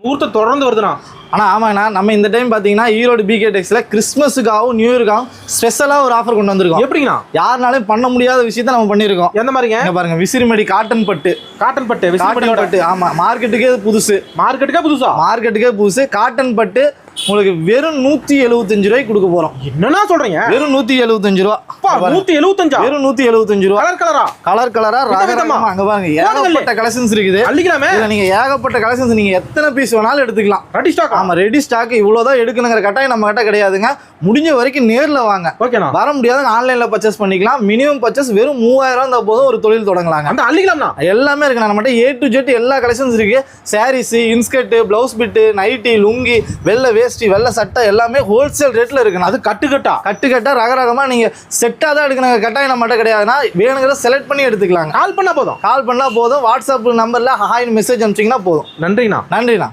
முகூர்த்தம் தொடர்ந்து வருதுண்ணா. ஆனால் ஆமாங்கண்ணா, நம்ம இந்த டைம் பார்த்தீங்கன்னா ஈரோடு பிகே டெக்ஸில் கிறிஸ்மஸுக்காகவும் நியூ இயருக்காகவும் ஸ்பெஷலாக ஒரு ஆஃபர் கொண்டு வந்திருக்கோம். எப்படிங்கண்ணா? யாருனாலும் பண்ண முடியாத விஷயத்த நம்ம பண்ணியிருக்கோம். எந்த மாதிரிங்க? இங்க பாருங்க, விசிறிமடி காட்டன் பட்டு. காட்டன் பட்டு, காட்டன் பட்டு. ஆமாம், மார்க்கெட்டுக்கே புதுசு. மார்க்கெட்டுக்கே புதுசு காட்டன் பட்டு. உங்களுக்கு வெறும் 175 ரூபாய்க்கு கொடுக்க போறோம். என்னன்னா சொல்றீங்க? வெறும் 175 ரூபா. 175? வெறும் 175 ரூபா. கலரா ரகரகமா அங்க பாருங்க, ஏகப்பட்ட கலெக்ஷன்ஸ் இருக்குது. அள்ளிக்கலாமே. நீங்க ஏகப்பட்ட கலெக்ஷன்ஸ், நீங்க எத்தனை பீஸ் வேணாலும் எடுத்துக்கலாம். Ready stock. ஆமா, ரெடி ஸ்டாக். இவ்வளவுதான் எடுக்கணுங்கிற கட்டாயம் நம்ம கிட்ட கிடையாதுங்க. முடிஞ்ச வரைக்கும் நேர்ல வாங்க. ஓகேண்ணா. வர முடியாத ஆன்லைன்ல பர்ச்சேஸ் பண்ணிக்கலாம். மினிமம் பர்ச்சேஸ் வெறும் 3000 இருந்தா போதும், ஒரு தொழில் தொடங்கலாங்க. அந்த அள்ளிக்கலாம்னா எல்லாமே இருக்கு. நம்ம கிட்ட A to Z எல்லா கலெக்ஷன்ஸ் இருக்கு. Sarees, inskirt, blouse bit, nighty, lungi, வெள்ளை வேஷ்டி, வெள்ளை சட்டை எல்லாமே ஹோல்சேல் ரேட்ல இருக்குண்ணா. அது கட்டுக்கட்டா ரகரகமா நீங்க செட்டா தான் எடுக்கணும். கட்டாயம் நம்மகிட்ட கிடையாதுன்னா, வேணுங்கிற செலக்ட் பண்ணி எடுத்துக்கலாங்க. கால் பண்ணா போதும். வாட்ஸ்அப் நம்பர்ல ஹாய் மெசேஜ் அனுப்பிச்சிங்கன்னா போதும். நன்றிண்ணா.